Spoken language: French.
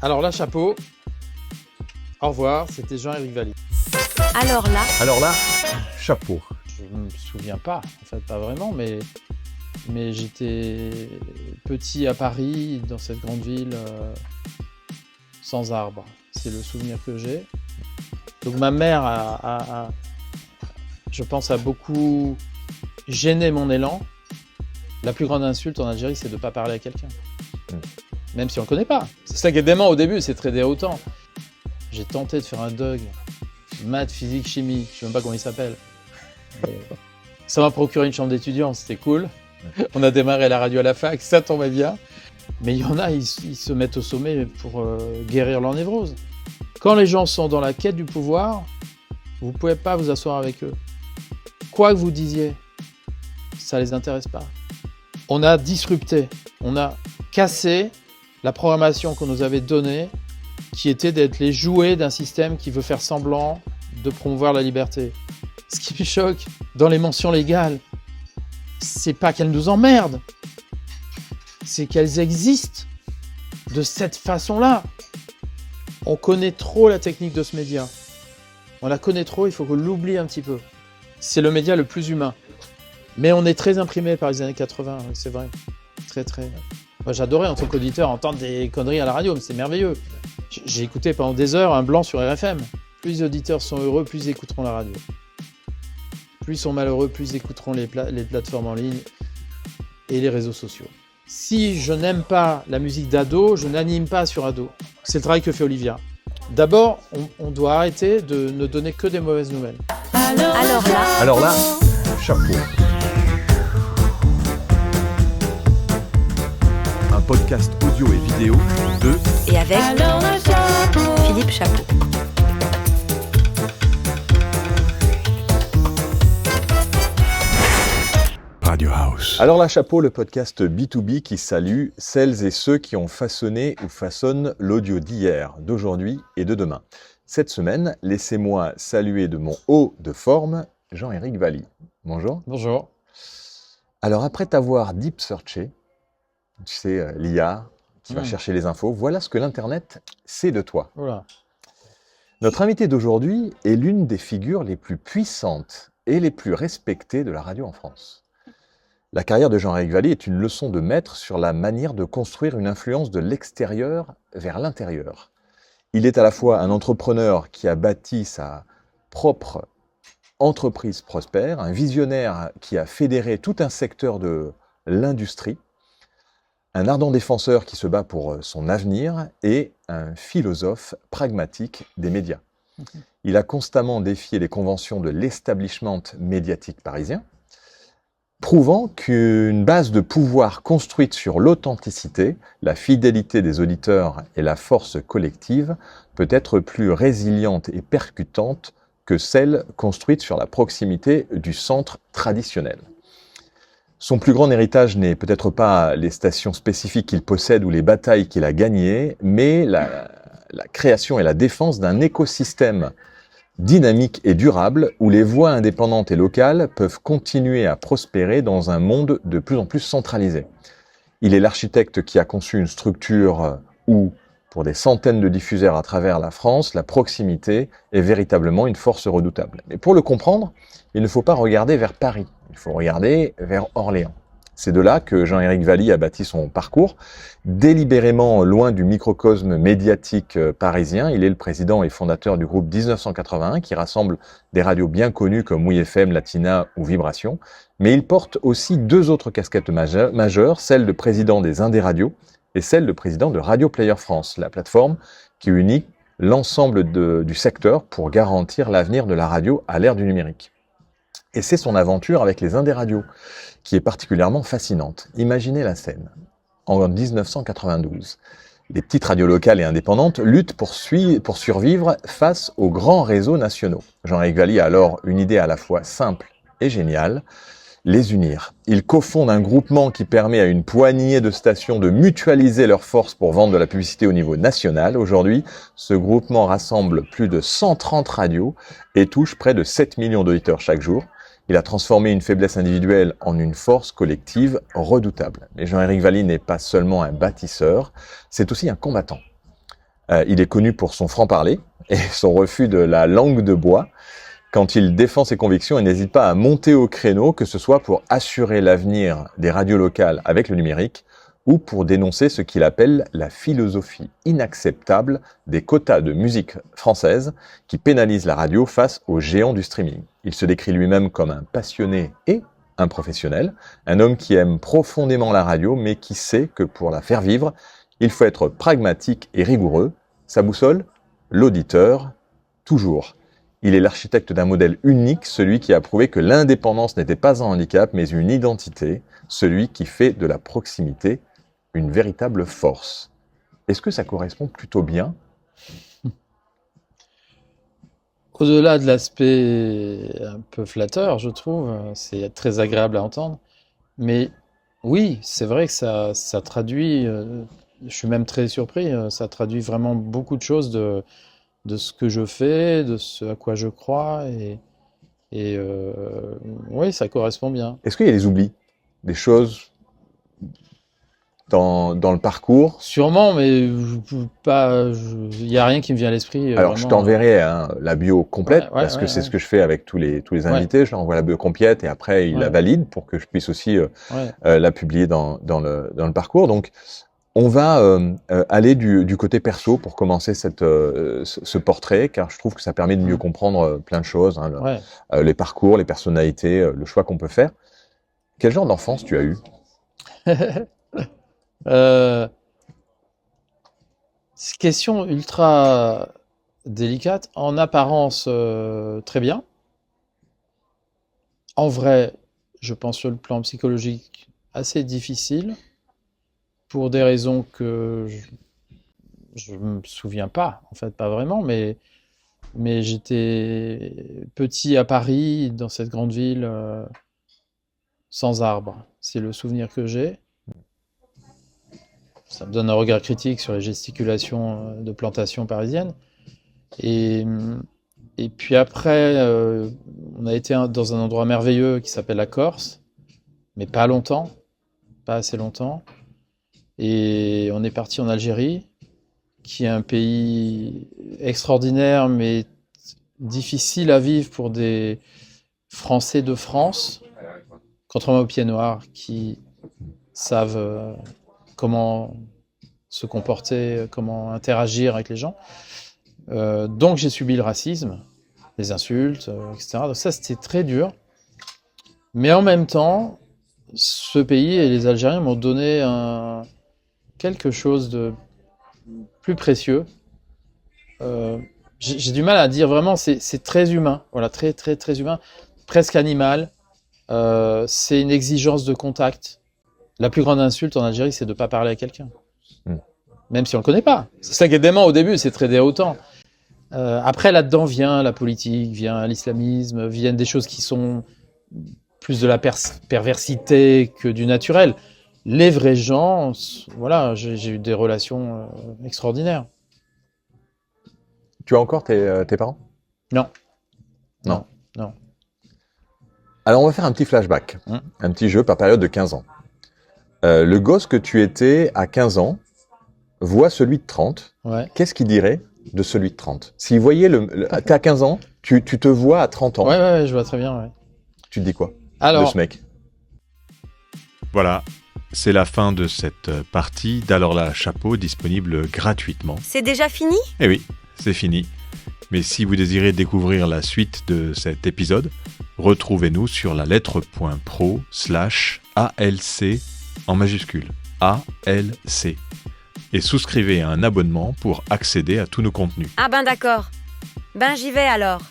Alors là, chapeau. Au revoir, c'était Jean-Éric Valli. Alors là, chapeau. Je ne me souviens pas, en fait, pas vraiment, mais j'étais petit à Paris, dans cette grande ville, sans arbre. C'est le souvenir que j'ai. Donc ma mère je pense, a beaucoup gêné mon élan. La plus grande insulte en Algérie, c'est de ne pas parler à quelqu'un. Même si on ne le connaît pas. C'est ça qui est dément au début, c'est très déroutant. J'ai tenté de faire un DUG, maths, physique, chimie, je ne sais même pas comment il s'appelle. Ça m'a procuré une chambre d'étudiant, c'était cool. On a démarré la radio à la fac, ça tombait bien. Mais il y en a, ils se mettent au sommet pour guérir leur névrose. Quand les gens sont dans la quête du pouvoir, vous ne pouvez pas vous asseoir avec eux. Quoi que vous disiez, ça ne les intéresse pas. On a disrupté, on a cassé la programmation qu'on nous avait donnée, qui était d'être les jouets d'un système qui veut faire semblant de promouvoir la liberté. Ce qui me choque dans les mentions légales, c'est pas qu'elles nous emmerdent, c'est qu'elles existent de cette façon-là. On connaît trop la technique de ce média. On la connaît trop, il faut qu'on l'oublie un petit peu. C'est le média le plus humain. Mais on est très imprimé par les années 80, c'est vrai. Très. Moi, j'adorais en tant qu'auditeur entendre des conneries à la radio, mais c'est merveilleux. J'ai écouté pendant des heures un blanc sur RFM. Plus les auditeurs sont heureux, plus ils écouteront la radio. Plus ils sont malheureux, plus ils écouteront les plateformes en ligne et les réseaux sociaux. Si je n'aime pas la musique d'ado, je n'anime pas sur ado. C'est le travail que fait Olivia. D'abord, on doit arrêter de ne donner que des mauvaises nouvelles. Alors là, chapeau. Un podcast audio et vidéo de et avec Philippe Chapeau. Radio House. Alors là, chapeau, le podcast B2B qui salue celles et ceux qui ont façonné ou façonnent l'audio d'hier, d'aujourd'hui et de demain. Cette semaine, laissez-moi saluer de mon haut de forme Jean-Éric Valli. Bonjour. Bonjour. Alors après t'avoir deep searché, tu sais, l'IA qui va chercher les infos, voilà ce que l'Internet sait de toi. Voilà. Notre invité d'aujourd'hui est l'une des figures les plus puissantes et les plus respectées de la radio en France. La carrière de Jean-Éric Valli est une leçon de maître sur la manière de construire une influence de l'extérieur vers l'intérieur. Il est à la fois un entrepreneur qui a bâti sa propre entreprise prospère, un visionnaire qui a fédéré tout un secteur de l'industrie, un ardent défenseur qui se bat pour son avenir et un philosophe pragmatique des médias. Il a constamment défié les conventions de l'establishment médiatique parisien, prouvant qu'une base de pouvoir construite sur l'authenticité, la fidélité des auditeurs et la force collective peut être plus résiliente et percutante que celle construite sur la proximité du centre traditionnel. Son plus grand héritage n'est peut-être pas les stations spécifiques qu'il possède ou les batailles qu'il a gagnées, mais la création et la défense d'un écosystème dynamique et durable où les voix indépendantes et locales peuvent continuer à prospérer dans un monde de plus en plus centralisé. Il est l'architecte qui a conçu une structure où, pour des centaines de diffuseurs à travers la France, la proximité est véritablement une force redoutable. Mais pour le comprendre, il ne faut pas regarder vers Paris, il faut regarder vers Orléans. C'est de là que Jean-Éric Valli a bâti son parcours. Délibérément loin du microcosme médiatique parisien, il est le président et fondateur du groupe 1981 qui rassemble des radios bien connues comme Oui FM, Latina ou Vibration. Mais il porte aussi deux autres casquettes majeures, celle de président des Indés Radios et celle de président de Radio Player France, la plateforme qui unit l'ensemble du secteur pour garantir l'avenir de la radio à l'ère du numérique. Et c'est son aventure avec les Indés Radios qui est particulièrement fascinante. Imaginez la scène. En 1992, les petites radios locales et indépendantes luttent pour survivre face aux grands réseaux nationaux. Jean-Éric Valli a alors une idée à la fois simple et géniale, les unir. Il cofonde un groupement qui permet à une poignée de stations de mutualiser leurs forces pour vendre de la publicité au niveau national. Aujourd'hui, ce groupement rassemble plus de 130 radios et touche près de 7 millions d'auditeurs chaque jour. Il a transformé une faiblesse individuelle en une force collective redoutable. Mais Jean-Éric Valli n'est pas seulement un bâtisseur, c'est aussi un combattant. Il est connu pour son franc-parler et son refus de la langue de bois quand il défend ses convictions et n'hésite pas à monter au créneau, que ce soit pour assurer l'avenir des radios locales avec le numérique ou pour dénoncer ce qu'il appelle la philosophie inacceptable des quotas de musique française qui pénalisent la radio face aux géants du streaming. Il se décrit lui-même comme un passionné et un professionnel, un homme qui aime profondément la radio mais qui sait que pour la faire vivre, il faut être pragmatique et rigoureux. Sa boussole, l'auditeur, toujours. Il est l'architecte d'un modèle unique, celui qui a prouvé que l'indépendance n'était pas un handicap, mais une identité, celui qui fait de la proximité une véritable force. Est-ce que ça correspond plutôt bien ? Au-delà de l'aspect un peu flatteur, je trouve, c'est très agréable à entendre, mais oui, c'est vrai que ça traduit, je suis même très surpris, ça traduit vraiment beaucoup de choses de ce que je fais, de ce à quoi je crois, et oui, ça correspond bien. Est-ce qu'il y a des oublis ? Des choses dans le parcours ? Sûrement, mais il n'y a rien qui me vient à l'esprit. Alors, vraiment. je t'enverrai la bio complète, Ouais, parce que c'est ce que je fais avec tous les invités. Je leur envoie la bio complète et après, ils la valident pour que je puisse aussi la publier dans le parcours. Donc, on va aller du côté perso pour commencer ce portrait, car je trouve que ça permet de mieux comprendre plein de choses, les parcours, les personnalités, le choix qu'on peut faire. Quel genre d'enfance tu as eu ? C'est une question ultra délicate. En apparence, très bien. En vrai, je pense sur le plan psychologique, assez difficile. Pour des raisons que je me souviens pas, en fait, pas vraiment, mais j'étais petit à Paris, dans cette grande ville, sans arbres. C'est le souvenir que j'ai. Ça me donne un regard critique sur les gesticulations de plantations parisiennes. Et puis après, on a été dans un endroit merveilleux qui s'appelle la Corse, mais pas longtemps, pas assez longtemps. Et on est parti en Algérie, qui est un pays extraordinaire, mais difficile à vivre pour des Français de France, contrairement aux pieds noirs, qui savent comment se comporter, comment interagir avec les gens. Donc j'ai subi le racisme, les insultes, etc. Donc ça, c'était très dur. Mais en même temps, ce pays et les Algériens m'ont donné quelque chose de plus précieux. J'ai du mal à dire vraiment, c'est très humain, voilà, très très très humain, presque animal. C'est une exigence de contact. La plus grande insulte en Algérie, c'est de ne pas parler à quelqu'un, même si on le connaît pas. C'est ça qui est dément au début, c'est très déroutant. Après, là-dedans vient la politique, vient l'islamisme, viennent des choses qui sont plus de la perversité que du naturel. Les vrais gens, voilà, j'ai eu des relations extraordinaires. Tu as encore tes parents ? Non. Alors, on va faire un petit flashback, un petit jeu par période de 15 ans. Le gosse que tu étais à 15 ans voit celui de 30. Ouais. Qu'est-ce qu'il dirait de celui de 30 ? S'il voyait t'es à 15 ans, tu te vois à 30 ans. Ouais, je vois très bien, ouais. Tu te dis quoi de ce mec ? Voilà, c'est la fin de cette partie d'Alors là, chapeau, disponible gratuitement. C'est déjà fini ? Eh oui, c'est fini. Mais si vous désirez découvrir la suite de cet épisode, retrouvez-nous sur la lettre.pro/ALC en majuscule, ALC. Et souscrivez à un abonnement pour accéder à tous nos contenus. Ah ben d'accord. Ben j'y vais alors.